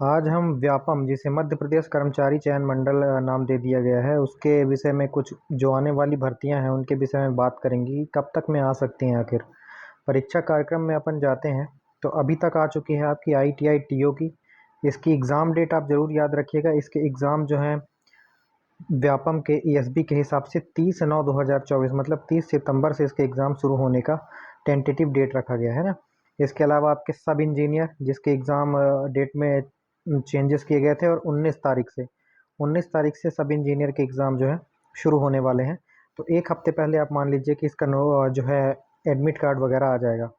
आज हम व्यापम, जिसे मध्य प्रदेश कर्मचारी चयन मंडल नाम दे दिया गया है, उसके विषय में कुछ जो आने वाली भर्तियां हैं उनके विषय में बात करेंगे कि कब तक में आ सकती हैं आखिर। परीक्षा कार्यक्रम में अपन जाते हैं तो अभी तक आ चुकी है आपकी ITI TO की। इसकी एग्ज़ाम डेट आप ज़रूर याद रखिएगा। इसके एग्ज़ाम जो हैं व्यापम के ESB के हिसाब से 30/9/2024 मतलब 30 सितंबर से इसके एग्ज़ाम शुरू होने का टेंटेटिव डेट रखा गया है ना। इसके अलावा आपके सब इंजीनियर जिसके एग्ज़ाम डेट में चेंजेस किए गए थे, और 19 तारीख से सब इंजीनियर के एग्ज़ाम जो है शुरू होने वाले हैं। तो एक हफ्ते पहले आप मान लीजिए कि इसका जो है एडमिट कार्ड वगैरह आ जाएगा।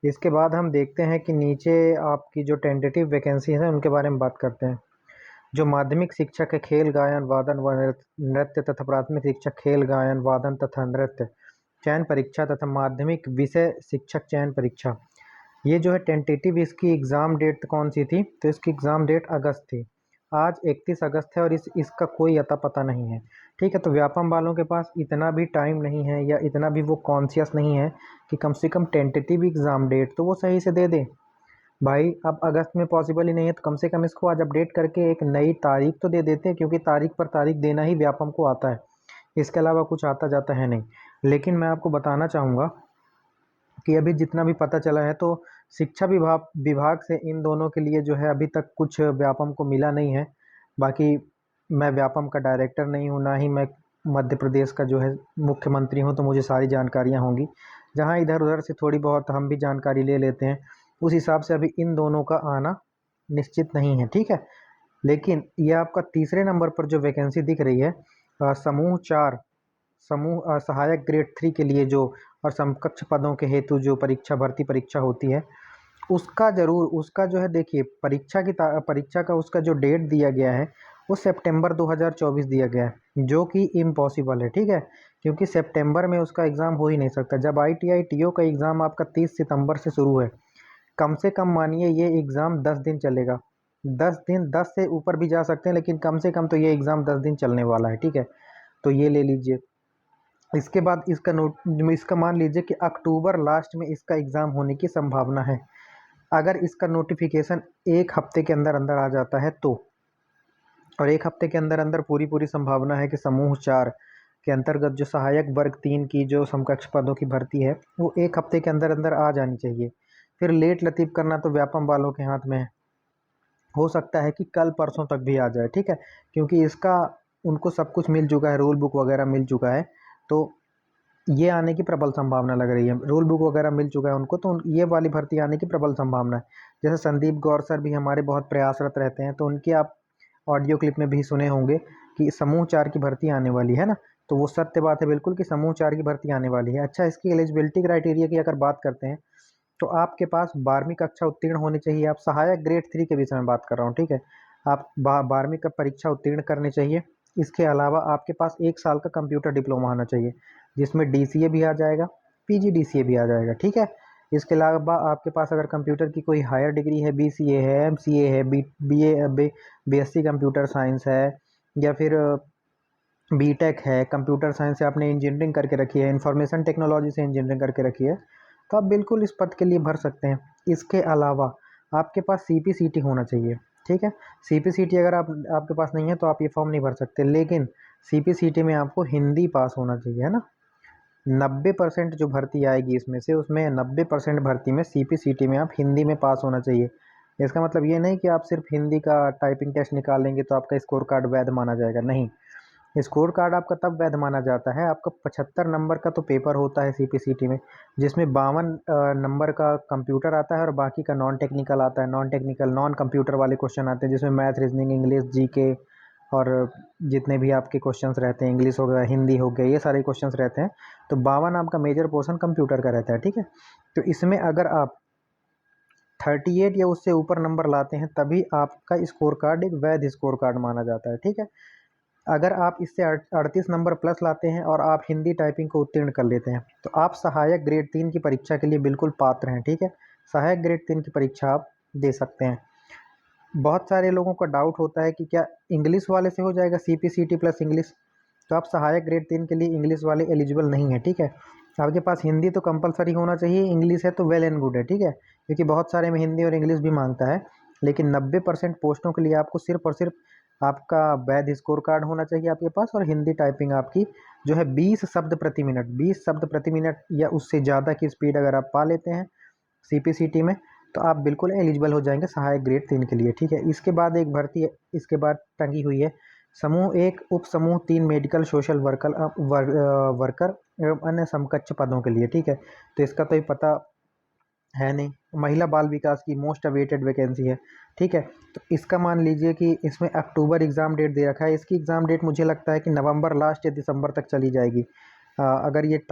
इसके बाद हम देखते हैं कि नीचे आपकी जो टेंटेटिव वैकेंसीज हैं उनके बारे में बात करते हैं। जो माध्यमिक शिक्षक है खेल गायन वादन व नृत्य तथा प्राथमिक शिक्षक खेल गायन वादन तथा नृत्य चयन परीक्षा तथा माध्यमिक विषय शिक्षक चयन परीक्षा, ये जो है टेंटेटिव इसकी एग्ज़ाम डेट कौन सी थी, तो इसकी एग्ज़ाम डेट अगस्त थी। आज 31 अगस्त है और इसका कोई अता पता नहीं है। ठीक है, तो व्यापम वालों के पास इतना भी टाइम नहीं है या इतना भी वो कॉन्शियस नहीं है कि कम से कम टेंटेटिव एग्ज़ाम डेट तो वो सही से दे दे। भाई अब अगस्त में पॉसिबल ही नहीं है तो कम से कम इसको आज अपडेट करके एक नई तारीख तो दे देते हैं, क्योंकि तारीख पर तारीख देना ही व्यापम को आता है। इसके अलावा कुछ आता जाता है नहीं। लेकिन मैं आपको बताना चाहूँगा कि अभी जितना भी पता चला है तो शिक्षा विभाग विभाग से इन दोनों के लिए जो है अभी तक कुछ व्यापम को मिला नहीं है। बाकी मैं व्यापम का डायरेक्टर नहीं हूँ, ना ही मैं मध्य प्रदेश का जो है मुख्यमंत्री हूँ, तो मुझे सारी जानकारियाँ होंगी। जहाँ इधर उधर से थोड़ी बहुत हम भी जानकारी ले लेते हैं, उस हिसाब से अभी इन दोनों का आना निश्चित नहीं है। ठीक है, लेकिन ये आपका तीसरे नंबर पर जो वैकेंसी दिख रही है समूह 4, समूह सहायक ग्रेड 3 के लिए जो और समकक्ष पदों के हेतु जो भर्ती परीक्षा होती है, उसका ज़रूर उसका जो है देखिए परीक्षा का उसका जो डेट दिया गया है वो सितंबर 2024 दिया गया है, जो कि इम्पॉसिबल है। ठीक है, क्योंकि सितंबर में उसका एग्ज़ाम हो ही नहीं सकता जब ITI TO का एग्ज़ाम आपका 30 सितंबर से शुरू है। कम से कम मानिए ये एग्ज़ाम 10 दिन चलेगा। 10 दिन, 10 से ऊपर भी जा सकते हैं, लेकिन कम से कम तो ये एग्ज़ाम 10 दिन चलने वाला है। ठीक है, तो ये ले लीजिए। इसके बाद इसका मान लीजिए कि अक्टूबर लास्ट में इसका एग्ज़ाम होने की संभावना है। अगर इसका नोटिफिकेशन एक हफ्ते के अंदर अंदर आ जाता है तो, और एक हफ्ते के अंदर अंदर पूरी पूरी संभावना है कि समूह 4 के अंतर्गत जो सहायक वर्ग 3 की जो समकक्ष पदों की भर्ती है वो एक हफ्ते के अंदर अंदर आ जानी चाहिए। फिर लेट लतीफ़ करना तो व्यापम वालों के हाथ में है। हो सकता है कि कल परसों तक भी आ जाए। ठीक है, क्योंकि इसका उनको सब कुछ मिल चुका है, रूल बुक वगैरह मिल चुका है, तो ये आने की प्रबल संभावना लग रही है। रूल बुक वगैरह मिल चुका है उनको, तो ये वाली भर्ती आने की प्रबल संभावना है। जैसे संदीप गौर सर भी हमारे बहुत प्रयासरत रहते हैं, तो उनकी आप ऑडियो क्लिप में भी सुने होंगे कि समूह 4 की भर्ती आने वाली है ना। तो वो सत्य बात है बिल्कुल कि समूह 4 की भर्ती आने वाली है। अच्छा, इसकी एलिजिबिलिटी क्राइटेरिया की अगर बात करते हैं तो आपके पास 12वीं कक्षा उत्तीर्ण होनी चाहिए। आप सहायक ग्रेड 3 के विषय में बात कर रहा हूँ। ठीक है, आप 12वीं का परीक्षा उत्तीर्ण करनी चाहिए। इसके अलावा आपके पास 1 साल का कंप्यूटर डिप्लोमा होना चाहिए, जिसमें DCA भी आ जाएगा, PGDCA भी आ जाएगा। ठीक है, इसके अलावा आपके पास अगर कंप्यूटर की कोई हायर डिग्री है, BCA है, MCA है, BSc कंप्यूटर साइंस है, या फिर BTech है, कंप्यूटर साइंस से आपने इंजीनियरिंग करके रखी है, इंफॉर्मेशन टेक्नोलॉजी से इंजीनियरिंग करके रखी है, तो आप बिल्कुल इस पद के लिए भर सकते हैं। इसके अलावा आपके पास CPCT होना चाहिए। ठीक है, CPCT अगर आपके पास नहीं है तो आप ये फॉर्म नहीं भर सकते, लेकिन CPCT में आपको हिंदी पास होना चाहिए, है ना। 90% जो भर्ती आएगी इसमें से, उसमें 90% भर्ती में CPCT में आप हिंदी में पास होना चाहिए। इसका मतलब ये नहीं कि आप सिर्फ हिंदी का टाइपिंग टेस्ट निकाल लेंगे तो आपका स्कोर कार्ड वैध माना जाएगा, नहीं। स्कोर कार्ड आपका तब वैध माना जाता है, आपका 75 नंबर का तो पेपर होता है CPCT में, जिसमें 52 नंबर का कंप्यूटर आता है और बाकी का नॉन टेक्निकल आता है। नॉन टेक्निकल नॉन कंप्यूटर वाले क्वेश्चन आते हैं, जिसमें मैथ, रीजनिंग, इंग्लिश, GK और जितने भी आपके क्वेश्चंस रहते हैं, इंग्लिश हो गया, हिंदी हो गया, ये सारे क्वेश्चंस रहते हैं। तो 52 आपका मेजर पोर्शन कंप्यूटर का रहता है। ठीक है, तो इसमें अगर आप 38 या उससे ऊपर नंबर लाते हैं तभी आपका स्कोर कार्ड एक वैध स्कोर कार्ड माना जाता है। ठीक है, अगर आप इससे 38 नंबर प्लस लाते हैं और आप हिंदी टाइपिंग को उत्तीर्ण कर लेते हैं तो आप सहायक ग्रेड 3 की परीक्षा के लिए बिल्कुल पात्र हैं। ठीक है, सहायक ग्रेड 3 की परीक्षा आप दे सकते हैं। बहुत सारे लोगों का डाउट होता है कि क्या इंग्लिश वाले से हो जाएगा CPCT प्लस इंग्लिश, तो आप सहायक ग्रेड 3 के लिए इंग्लिश वाले एलिजिबल नहीं है। ठीक है, आपके पास हिंदी तो कंपलसरी होना चाहिए, इंग्लिश है तो वेल एंड गुड है। ठीक है, क्योंकि बहुत सारे में हिंदी और इंग्लिश भी मांगता है, लेकिन 90% पोस्टों के लिए आपको सिर्फ और सिर्फ आपका वैध स्कोर कार्ड होना चाहिए आपके पास, और हिंदी टाइपिंग आपकी जो है 20 शब्द प्रति मिनट या उससे ज़्यादा की स्पीड अगर आप पा लेते हैं सीपीसीटी में, तो आप बिल्कुल एलिजिबल हो जाएंगे सहायक ग्रेड 3 के लिए। ठीक है, इसके बाद एक भर्ती है, इसके बाद टंगी हुई है समूह 1 उप समूह 3 मेडिकल सोशल वर्कर एवं अन्य समकक्ष पदों के लिए। ठीक है, तो इसका तो ही पता है नहीं, महिला बाल विकास की मोस्ट अवेटेड वैकेंसी है। ठीक है, तो इसका मान लीजिए कि इसमें अक्टूबर एग्ज़ाम डेट दे रखा है, इसकी एग्ज़ाम डेट मुझे लगता है कि नवंबर लास्ट या दिसंबर तक चली जाएगी। अगर ये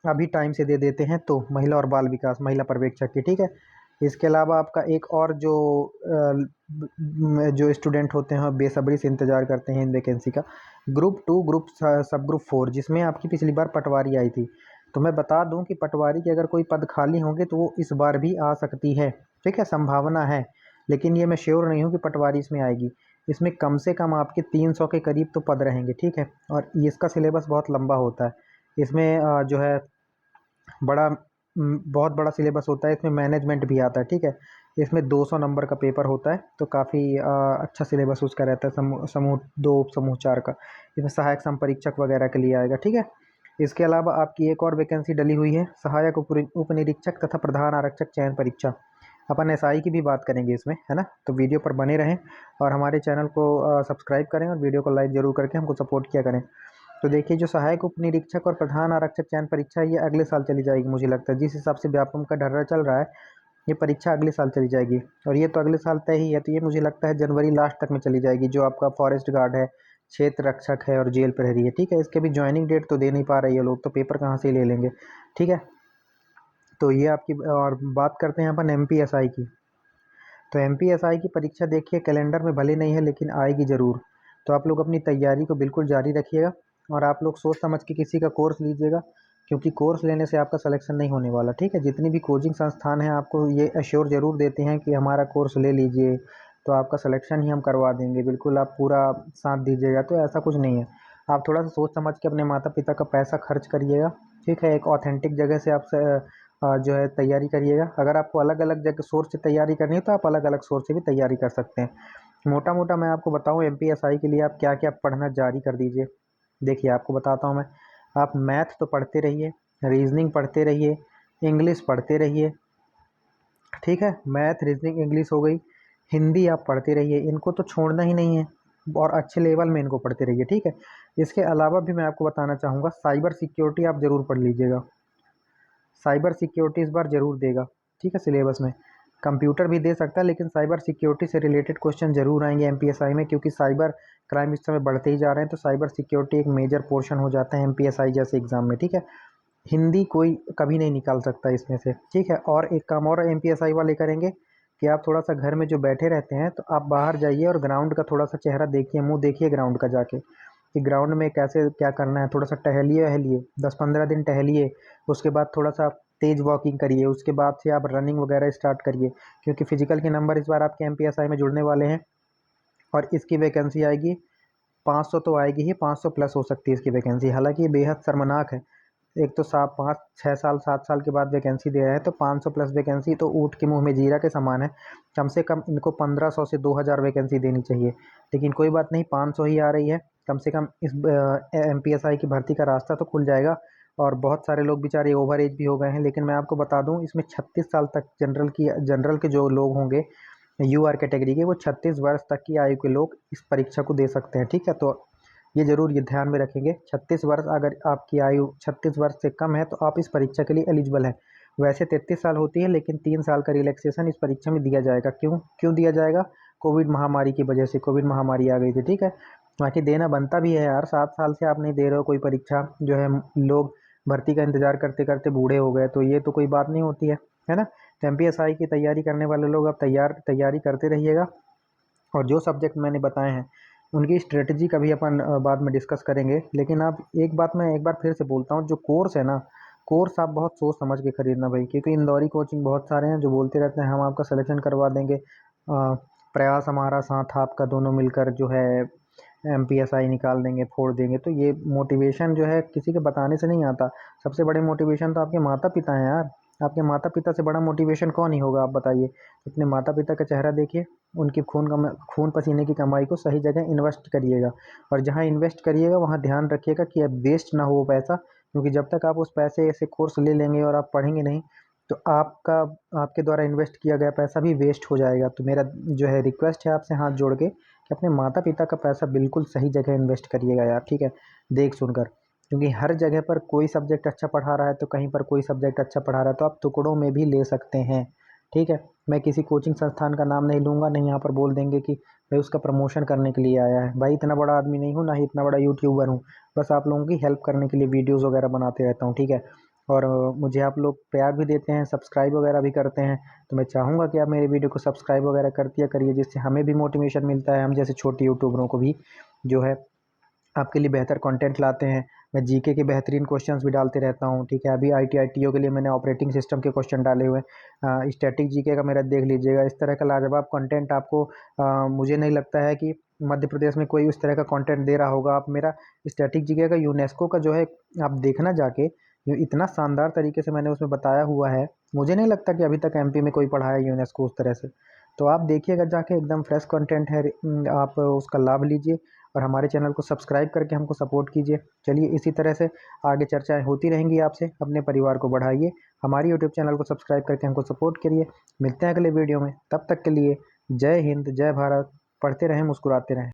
अभी टाइम से दे देते हैं तो महिला और बाल विकास महिला पर्यवेक्षक की। ठीक है, इसके अलावा आपका एक और जो स्टूडेंट होते हैं बेसब्री से इंतज़ार करते हैं इन वैकेंसी का, ग्रुप 2 ग्रुप सब ग्रुप 4, जिसमें आपकी पिछली बार पटवारी आई थी। तो मैं बता दूं कि पटवारी के अगर कोई पद खाली होंगे तो वो इस बार भी आ सकती है। ठीक है, संभावना है, लेकिन ये मैं श्योर नहीं हूँ कि पटवारी इसमें आएगी। इसमें कम से कम आपके 300 के करीब तो पद रहेंगे। ठीक है, और इसका सिलेबस बहुत लंबा होता है। इसमें जो है बहुत बड़ा सिलेबस होता है, इसमें मैनेजमेंट भी आता है। ठीक है, इसमें 200 नंबर का पेपर होता है, तो काफ़ी अच्छा सिलेबस उसका रहता है। समूह 2 समूह 4 का इसमें सहायक संपरीक्षक वगैरह के लिए आएगा। ठीक है, इसके अलावा आपकी एक और वैकेंसी डली हुई है सहायक उप निरीक्षक तथा प्रधान आरक्षक चयन परीक्षा। अपन एसआई की भी बात करेंगे इसमें, है ना, तो वीडियो पर बने रहें और हमारे चैनल को सब्सक्राइब करें और वीडियो को लाइक ज़रूर करके हमको सपोर्ट किया करें। तो देखिए, जो सहायक उप निरीक्षक और प्रधान आरक्षक चयन परीक्षा है ये अगले साल चली जाएगी मुझे लगता है। जिस हिसाब से व्यापम का ढर्रा चल रहा है, ये परीक्षा अगले साल चली जाएगी, और ये तो अगले साल तय ही है। तो ये मुझे लगता है जनवरी लास्ट तक में चली जाएगी। जो आपका फॉरेस्ट गार्ड है, क्षेत्र रक्षक है और जेल प्रहरी है। ठीक है, इसके भी ज्वाइनिंग डेट तो दे नहीं पा रही है लोग, तो पेपर कहाँ से ले लेंगे। ठीक है, तो ये आपकी, और बात करते हैं अपन एमपीएसआई की। तो एमपीएसआई की परीक्षा देखिए कैलेंडर में भले नहीं है लेकिन आएगी ज़रूर। तो आप लोग अपनी तैयारी को बिल्कुल जारी रखिएगा और आप लोग सोच समझ के किसी का कोर्स लीजिएगा, क्योंकि कोर्स लेने से आपका सिलेक्शन नहीं होने वाला। ठीक है, जितनी भी कोचिंग संस्थान हैं आपको ये अश्योर ज़रूर देते हैं कि हमारा कोर्स ले लीजिए तो आपका सिलेक्शन ही हम करवा देंगे, बिल्कुल आप पूरा साथ दीजिएगा। तो ऐसा कुछ नहीं है, आप थोड़ा सा सोच समझ के अपने माता पिता का पैसा खर्च करिएगा। ठीक है, एक ऑथेंटिक जगह से आप जो है तैयारी करिएगा। अगर आपको अलग अलग जगह सोर्स से तैयारी करनी है तो आप अलग अलग सोर्स से भी तैयारी कर सकते हैं। मोटा मोटा मैं आपको बताऊं एमपीएसआई के लिए आप क्या क्या पढ़ना जारी कर दीजिए। देखिए, आपको बताता हूं मैं, आप मैथ तो पढ़ते रहिए, रीजनिंग पढ़ते रहिए, इंग्लिश पढ़ते रहिए। ठीक है, मैथ रीजनिंग इंग्लिश हो गई, हिंदी आप पढ़ते रहिए, इनको तो छोड़ना ही नहीं है और अच्छे लेवल में इनको पढ़ते रहिए। ठीक है, इसके अलावा भी मैं आपको बताना चाहूँगा साइबर सिक्योरिटी आप ज़रूर पढ़ लीजिएगा। साइबर सिक्योरिटी इस बार ज़रूर देगा। ठीक है, सिलेबस में कंप्यूटर भी दे सकता है, लेकिन साइबर सिक्योरिटी से रिलेटेड क्वेश्चन ज़रूर आएंगे एमपीएसआई में, क्योंकि साइबर क्राइम इस समय बढ़ते ही जा रहे हैं। तो साइबर सिक्योरिटी एक मेजर पोर्शन हो जाता है एमपीएसआई जैसे एग्जाम में। ठीक है, हिंदी कोई कभी नहीं निकाल सकता इसमें से। ठीक है, और एक काम और एमपीएसआई वाले करेंगे कि आप थोड़ा सा घर में जो बैठे रहते हैं तो आप बाहर जाइए और ग्राउंड का थोड़ा सा चेहरा देखिए, मुंह देखिए ग्राउंड का जाके कि ग्राउंड में कैसे क्या करना है। थोड़ा सा टहलिए वहलिए, 10-15 दिन टहलिए, उसके बाद थोड़ा सा तेज़ वॉकिंग करिए, उसके बाद से आप रनिंग वगैरह स्टार्ट करिए, क्योंकि फिजिकल के नंबर इस बार आपके एमपीएसआई में जुड़ने वाले हैं और इसकी वैकेंसी आएगी 500 तो आएगी ही, 500 प्लस हो सकती है इसकी वैकेंसी। हालांकि ये बेहद शर्मनाक है, एक तो 5-6 साल 7 साल के बाद वैकेंसी दे रहे हैं, तो 500 प्लस वैकेंसी तो ऊँट के मुंह में जीरा के समान है। कम से कम इनको 1500 से 2000 वैकेंसी देनी चाहिए, लेकिन कोई बात नहीं, 500 ही आ रही है। कम से कम इस एमपीएसआई की भर्ती का रास्ता तो खुल जाएगा। और बहुत सारे लोग बेचारे ओवर एज भी हो गए हैं, लेकिन मैं आपको बता दूं इसमें 36 साल तक जनरल के जो लोग होंगे यूआर कैटेगरी के, वो 36 वर्ष तक की आयु के लोग इस परीक्षा को दे सकते हैं। ठीक है, तो ये ज़रूर ये ध्यान में रखेंगे। 36 वर्ष, अगर आपकी आयु 36 वर्ष से कम है तो आप इस परीक्षा के लिए एलिजिबल हैं। वैसे 33 साल होती है, लेकिन 3 साल का रिलैक्सेशन इस परीक्षा में दिया जाएगा। क्यों क्यों दिया जाएगा? कोविड महामारी की वजह से, कोविड महामारी आ गई थी। ठीक है, बाकी देना बनता भी है यार, 7 साल से आप नहीं दे रहे हो कोई परीक्षा, जो है लोग भर्ती का इंतजार करते करते बूढ़े हो गए, तो ये तो कोई बात नहीं होती है ना। तो एमपीएसआई की तैयारी करने वाले लोग आप तैयारी करते रहिएगा, और जो सब्जेक्ट मैंने बताए हैं उनकी स्ट्रेटजी का भी अपन बाद में डिस्कस करेंगे। लेकिन आप एक बात मैं एक बार फिर से बोलता हूँ, जो कोर्स है ना, कोर्स आप बहुत सोच समझ के खरीदना भाई, क्योंकि इंदौरी कोचिंग बहुत सारे हैं जो बोलते रहते हैं हम आपका सिलेक्शन करवा देंगे, प्रयास हमारा साथ आपका, दोनों मिलकर जो है एमपीएसआई निकाल देंगे, फोड़ देंगे। तो ये मोटिवेशन जो है किसी के बताने से नहीं आता, सबसे बड़े मोटिवेशन तो आपके माता पिता हैं यार। आपके माता पिता से बड़ा मोटिवेशन कौन ही होगा, आप बताइए। अपने माता पिता का चेहरा देखिए, उनकी खून पसीने की कमाई को सही जगह इन्वेस्ट करिएगा, और जहाँ इन्वेस्ट करिएगा वहाँ ध्यान रखिएगा कि अब वेस्ट ना हो वो पैसा, क्योंकि जब तक आप उस पैसे से कोर्स ले लेंगे और आप पढ़ेंगे नहीं, तो आपके द्वारा इन्वेस्ट किया गया पैसा भी वेस्ट हो जाएगा। तो मेरा जो है रिक्वेस्ट है आपसे हाथ जोड़ के कि अपने माता पिता का पैसा बिल्कुल सही जगह इन्वेस्ट करिएगा यार, ठीक है, देख सुनकर। क्योंकि हर जगह पर कोई सब्जेक्ट अच्छा पढ़ा रहा है तो कहीं पर कोई सब्जेक्ट अच्छा पढ़ा रहा है, तो आप टुकड़ों में भी ले सकते हैं, ठीक है। मैं किसी कोचिंग संस्थान का नाम नहीं लूँगा, नहीं यहाँ पर बोल देंगे कि भाई उसका प्रमोशन करने के लिए आया है। भाई इतना बड़ा आदमी नहीं हूँ, ना ही इतना बड़ा यूट्यूबर हूँ, बस आप लोगों की हेल्प करने के लिए वीडियोज़ वगैरह बनाते रहता हूँ, ठीक है। और मुझे आप लोग प्यार भी देते हैं, सब्सक्राइब वगैरह भी करते हैं, तो मैं चाहूँगा कि आप मेरे वीडियो को सब्सक्राइब वगैरह कर दिया करिए, जिससे हमें भी मोटिवेशन मिलता है, हम जैसे छोटे यूट्यूबरों को भी जो है आपके लिए बेहतर कंटेंट लाते हैं। मैं जीके के बेहतरीन क्वेश्चंस भी डालते रहता हूँ, ठीक है। अभी आईटीआईटीओ के लिए मैंने ऑपरेटिंग सिस्टम के क्वेश्चन डाले हुए हैं, स्टैटिक जीके का मेरा देख लीजिएगा। इस तरह का लाजवाब कंटेंट आपको मुझे नहीं लगता है कि मध्य प्रदेश में कोई उस तरह का कंटेंट दे रहा होगा। आप मेरा स्टैटिक जीके का यूनेस्को का जो है आप देखना जाके, ये इतना शानदार तरीके से मैंने उसमें बताया हुआ है, मुझे नहीं लगता कि अभी तक एमपी में कोई पढ़ाया है यूनेस्को उस तरह से। तो आप देखिएगा जाके, एकदम फ्रेश कंटेंट है, आप उसका लाभ लीजिए और हमारे चैनल को सब्सक्राइब करके हमको सपोर्ट कीजिए। चलिए इसी तरह से आगे चर्चाएं होती रहेंगी आपसे, अपने परिवार को बढ़ाइए, हमारी यूट्यूब चैनल को सब्सक्राइब करके हमको सपोर्ट करिए। मिलते हैं अगले वीडियो में, तब तक के लिए जय हिंद, जय भारत, पढ़ते रहें, मुस्कुराते रहें।